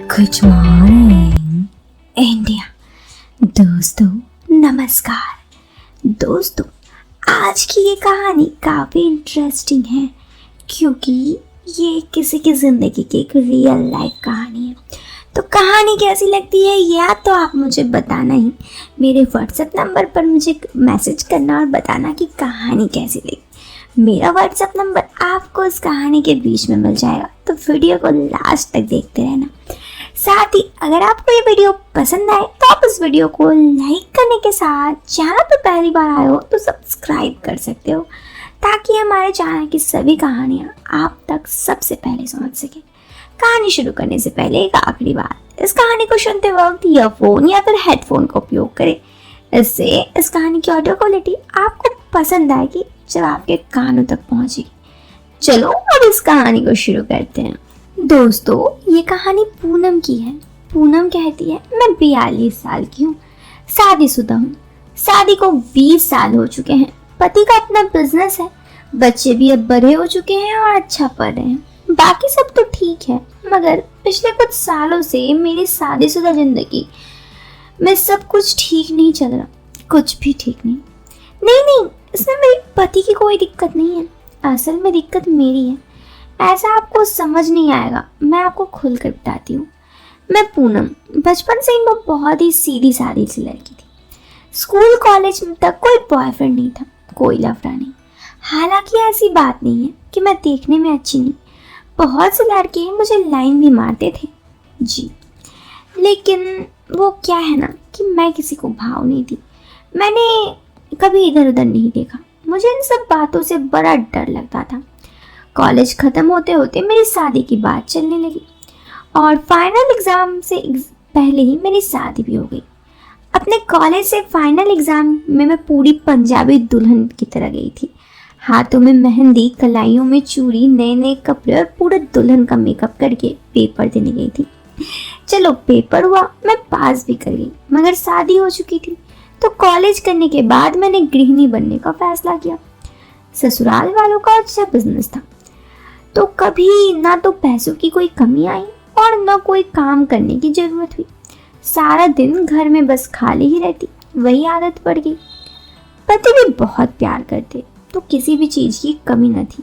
Good morning India. दोस्तों नमस्कार। दोस्तों आज की ये कहानी काफ़ी इंटरेस्टिंग है क्योंकि ये किसी की ज़िंदगी की एक रियल लाइफ कहानी है। तो कहानी कैसी लगती है या तो आप मुझे बताना ही, मेरे व्हाट्सएप नंबर पर मुझे मैसेज करना और बताना कि कहानी कैसी लगी। मेरा व्हाट्सएप नंबर आपको इस कहानी के बीच में मिल जाएगा, तो वीडियो को लास्ट तक देखते रहना। साथ ही अगर आपको ये वीडियो पसंद आए तो आप इस वीडियो को लाइक करने के साथ चैनल पर पहली बार आए हो तो सब्सक्राइब कर सकते हो, ताकि हमारे चैनल की सभी कहानियाँ आप तक सबसे पहले पहुँच सके। कहानी शुरू करने से पहले एक आखिरी बात, इस कहानी को सुनते वक्त ईयरफोन या फिर हेडफोन का उपयोग करें। इससे इस कहानी की ऑडियो क्वालिटी आपको पसंद आएगी जब आपके कानों तक पहुँचेगी। चलो अब इस कहानी को शुरू करते हैं। दोस्तों ये कहानी पूनम की है। पूनम कहती है मैं 42 साल की हूँ, शादीशुदा हूँ। शादी को 20 साल हो चुके हैं। पति का अपना बिजनेस है, बच्चे भी अब बड़े हो चुके हैं और अच्छा पढ़ रहे हैं। बाकी सब तो ठीक है, मगर पिछले कुछ सालों से मेरी शादीशुदा जिंदगी में सब कुछ ठीक नहीं चल रहा। कुछ भी ठीक नहीं। नहीं, इसमें मेरे पति की कोई दिक्कत नहीं है। असल में दिक्कत मेरी है। ऐसा आपको समझ नहीं आएगा, मैं आपको खुलकर बताती हूँ। मैं पूनम बचपन से ही मैं बहुत ही सीधी सादी सी लड़की थी। स्कूल कॉलेज में तक कोई बॉयफ्रेंड नहीं था, कोई लफड़ा नहीं। हालांकि ऐसी बात नहीं है कि मैं देखने में अच्छी नहीं, बहुत से लड़के मुझे लाइन भी मारते थे जी। लेकिन वो क्या है ना कि मैं किसी को भाव नहीं दी। मैंने कभी इधर उधर नहीं देखा। मुझे इन सब बातों से बड़ा डर लगता था। कॉलेज ख़त्म होते होते मेरी शादी की बात चलने लगी और फाइनल एग्ज़ाम से पहले ही मेरी शादी भी हो गई। अपने कॉलेज से फाइनल एग्ज़ाम में मैं पूरी पंजाबी दुल्हन की तरह गई थी। हाथों में मेहंदी, कलाइयों में चूड़ी, नए नए कपड़े और पूरे दुल्हन का मेकअप करके पेपर देने गई थी। चलो पेपर हुआ, मैं पास भी कर गई, मगर शादी हो चुकी थी। तो कॉलेज करने के बाद मैंने गृहिणी बनने का फैसला किया। ससुराल वालों का अच्छा बिजनेस था, तो कभी ना तो पैसों की कोई कमी आई और ना कोई काम करने की जरूरत हुई। सारा दिन घर में बस खाली ही रहती, वही आदत पड़ गई। पति भी बहुत प्यार करते, तो किसी भी चीज की कमी न थी।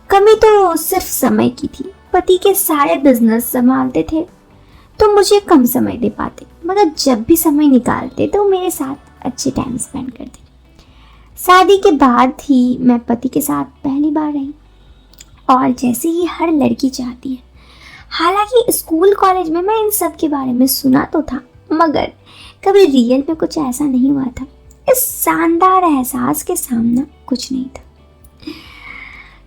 कमी तो सिर्फ समय की थी। पति के सारे बिजनेस संभालते थे तो मुझे कम समय दे पाते, मगर जब भी समय निकालते तो मेरे साथ अच्छे टाइम स्पेंड करते। शादी के बाद ही मैं पति के साथ पहली बार रही, और जैसे ही हर लड़की चाहती है। हालांकि स्कूल कॉलेज में मैं इन सब के बारे में सुना तो था, मगर कभी रियल में कुछ ऐसा नहीं हुआ था। इस शानदार एहसास के सामना कुछ नहीं था।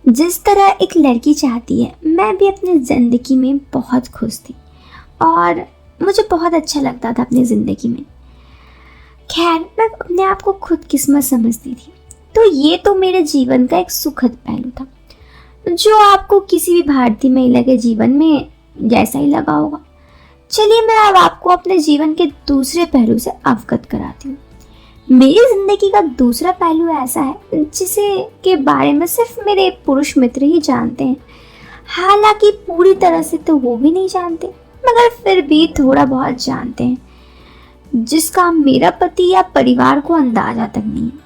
जिस तरह एक लड़की चाहती है, मैं भी अपनी ज़िंदगी में बहुत खुश थी और मुझे बहुत अच्छा लगता था अपनी ज़िंदगी में। खैर मैं अपने आप को खुदकिस्मत समझती थी। तो ये तो मेरे जीवन का एक सुखद पहलू था, जो आपको किसी भी भारतीय महिला के जीवन में जैसा ही लगा होगा। चलिए मैं अब आपको अपने जीवन के दूसरे पहलू से अवगत कराती हूँ। मेरी जिंदगी का दूसरा पहलू ऐसा है जिसे के बारे में सिर्फ मेरे पुरुष मित्र ही जानते हैं। हालांकि पूरी तरह से तो वो भी नहीं जानते, मगर फिर भी थोड़ा बहुत जानते हैं, जिसका मेरा पति या परिवार को अंदाजा तक नहीं है।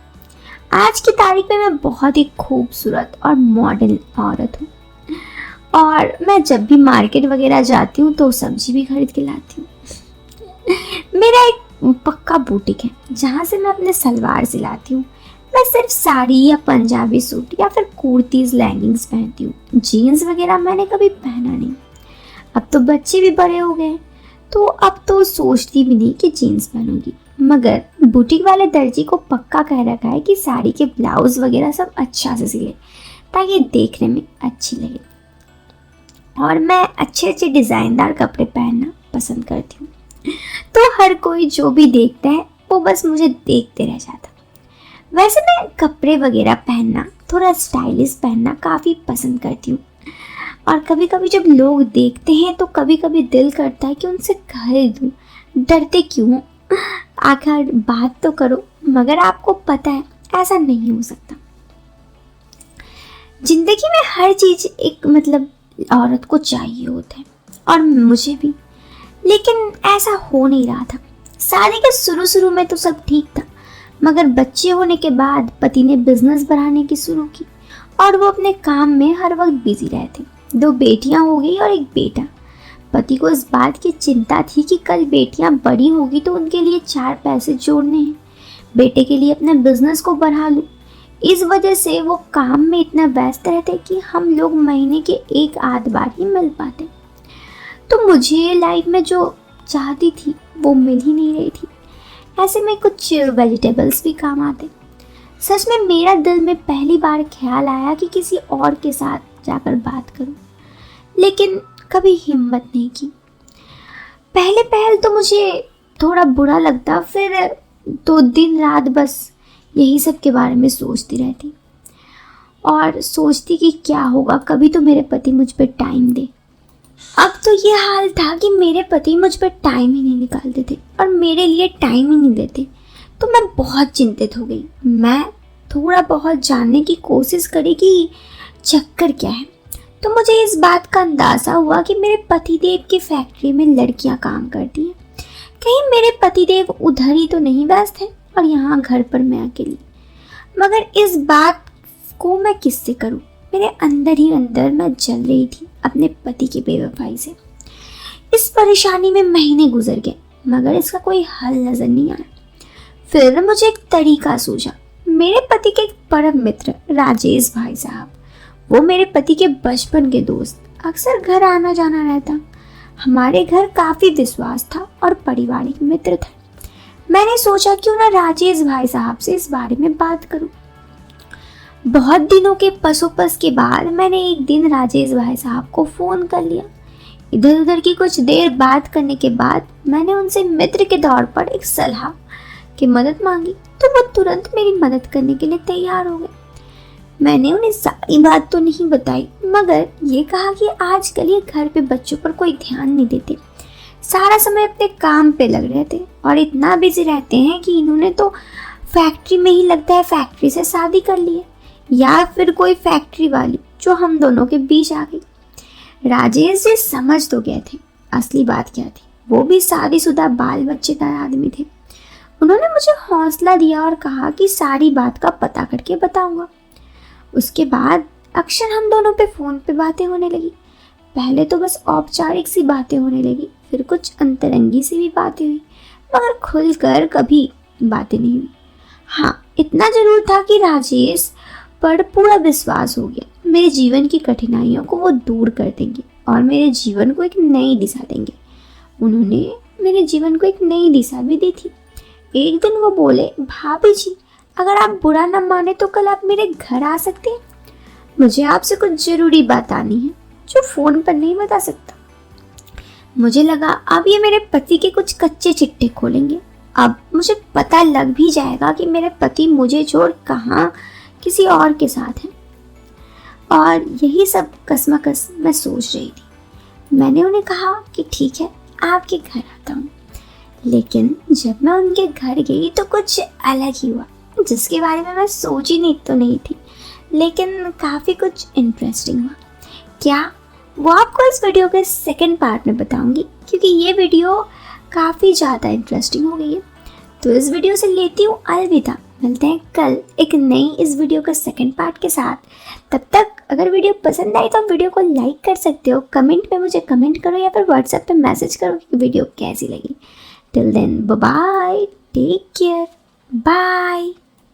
आज की तारीख में मैं बहुत ही खूबसूरत और मॉडर्न औरत हूँ, और मैं जब भी मार्केट वगैरह जाती हूँ तो सब्जी भी खरीद के लाती हूँ। मेरा एक पक्का बुटीक है जहाँ से मैं अपने सलवार सिलाती हूँ। मैं सिर्फ साड़ी या पंजाबी सूट या फिर कुर्तीज़, लेगिंग्स पहनती हूँ। जीन्स वगैरह मैंने कभी पहना नहीं। अब तो बच्चे भी बड़े हो गए, तो अब तो सोचती भी नहीं कि जीन्स पहनूंगी। मगर बुटीक वाले दर्जी को पक्का कह रखा है कि साड़ी के ब्लाउज वगैरह सब अच्छा से सिले, ताकि देखने में अच्छी लगे। और मैं अच्छे अच्छे डिज़ाइनदार कपड़े पहनना पसंद करती हूँ। तो हर कोई जो भी देखता है वो बस मुझे देखते रह जाता। वैसे मैं कपड़े वगैरह पहनना, थोड़ा स्टाइलिश पहनना काफ़ी पसंद करती हूँ। और कभी कभी जब लोग देखते हैं तो कभी कभी दिल करता है कि उनसे खरीदूं। डरते क्यों? आखिर बात तो करो। मगर आपको पता है ऐसा नहीं हो सकता। जिंदगी में हर चीज एक औरत को चाहिए होता है, और मुझे भी। लेकिन ऐसा हो नहीं रहा था। शादी के शुरू में तो सब ठीक था, मगर बच्चे होने के बाद पति ने बिजनेस बढ़ाने की शुरू की और वो अपने काम में हर वक्त बिजी रहते। 2 बेटियां हो गई और 1 बेटा। पति को इस बात की चिंता थी कि कल बेटियां बड़ी होगी तो उनके लिए 4 पैसे जोड़ने हैं, बेटे के लिए अपने बिजनेस को बढ़ा लूं। इस वजह से वो काम में इतना व्यस्त रहते कि हम लोग महीने के 1 आध बार ही मिल पाते। तो मुझे लाइफ में जो चाहती थी वो मिल ही नहीं रही थी। ऐसे में कुछ वेजिटेबल्स भी काम आते। सच में मेरा दिल में पहली बार ख्याल आया कि किसी और के साथ जाकर बात करूं, लेकिन कभी हिम्मत नहीं की। पहल तो मुझे थोड़ा बुरा लगता, फिर तो दिन रात बस यही सब के बारे में सोचती रहती और सोचती कि क्या होगा, कभी तो मेरे पति मुझ पर टाइम दे। अब तो ये हाल था कि मेरे पति मुझ पर टाइम ही नहीं निकालते थे और मेरे लिए टाइम ही नहीं देते। तो मैं बहुत चिंतित हो गई। मैं थोड़ा बहुत जानने की कोशिश करी कि चक्कर क्या है। तो मुझे इस बात का अंदाज़ा हुआ कि मेरे पतिदेव की फैक्ट्री में लड़कियां काम करती हैं। कहीं मेरे पतिदेव उधर ही तो नहीं व्यस्त हैं और यहाँ घर पर मैं अकेली। मगर इस बात को मैं किससे करूँ? मेरे अंदर ही अंदर मैं जल रही थी अपने पति की बेवफाई से। इस परेशानी में महीने गुजर गए, मगर इसका कोई हल नजर नहीं आया। फिर मुझे एक तरीका सूझा। मेरे पति के एक परम मित्र राजेश भाई साहब, वो मेरे पति के बचपन के दोस्त, अक्सर घर आना जाना रहता। हमारे घर काफी विश्वास था और पारिवारिक मित्र थे। मैंने सोचा क्यों ना राजेश भाई साहब से इस बारे में बात करूं। बहुत दिनों के पसोपस के बाद मैंने एक दिन राजेश भाई साहब को फोन कर लिया। इधर उधर की कुछ देर बात करने के बाद मैंने उनसे मित्र के तौर पर एक सलाह की मदद मांगी, तो वो तुरंत मेरी मदद करने के लिए तैयार हो गए। मैंने उन्हें सारी बात तो नहीं बताई, मगर ये कहा कि आजकल ये घर पे बच्चों पर कोई ध्यान नहीं देते, सारा समय अपने काम पे लग रहे थे और इतना बिजी रहते हैं कि इन्होंने तो फैक्ट्री में ही लगता है फैक्ट्री से शादी कर ली है, या फिर कोई फैक्ट्री वाली जो हम दोनों के बीच आ गई। राजेश जी समझ तो गए थे असली बात क्या थी। वो भी शादीशुदा बाल बच्चेदार आदमी थे। उन्होंने मुझे हौसला दिया और कहा कि सारी बात का पता करके बताऊंगा। उसके बाद अक्सर हम दोनों पे फ़ोन पे बातें होने लगी। पहले तो बस औपचारिक सी बातें होने लगी, फिर कुछ अंतरंगी सी भी बातें हुई, मगर खुलकर कभी बातें नहीं हुई। हाँ, इतना जरूर था कि राजेश पर पूरा विश्वास हो गया। मेरे जीवन की कठिनाइयों को वो दूर कर देंगे और मेरे जीवन को एक नई दिशा देंगे। उन्होंने मेरे जीवन को एक नई दिशा भी दी थी। एक दिन वो बोले, भाभी जी, अगर आप बुरा न माने तो कल आप मेरे घर आ सकते हैं। मुझे आपसे कुछ जरूरी बात आनी है जो फोन पर नहीं बता सकता। मुझे लगा अब ये मेरे पति के कुछ कच्चे चिट्ठे खोलेंगे। अब मुझे पता लग भी जाएगा कि मेरे पति मुझे छोड़ कहाँ किसी और के साथ हैं। और यही सब कसमकस मैं सोच रही थी। मैंने उन्हें कहा कि ठीक है, आपके घर आता हूँ। लेकिन जब मैं उनके घर गई तो कुछ अलग ही हुआ, जिसके बारे में मैं सोची नहीं थी, लेकिन काफ़ी कुछ इंटरेस्टिंग हुआ। क्या वो आपको इस वीडियो के सेकंड पार्ट में बताऊंगी, क्योंकि ये वीडियो काफ़ी ज़्यादा इंटरेस्टिंग हो गई है। तो इस वीडियो से लेती हूँ अलविदा। मिलते हैं कल एक नई इस वीडियो के सेकंड पार्ट के साथ। तब तक अगर वीडियो पसंद आई तो वीडियो को लाइक कर सकते हो, कमेंट में मुझे कमेंट करो या फिर व्हाट्सएप पे मैसेज करो कि वीडियो कैसी लगी। Till then bye bye, take care, bye.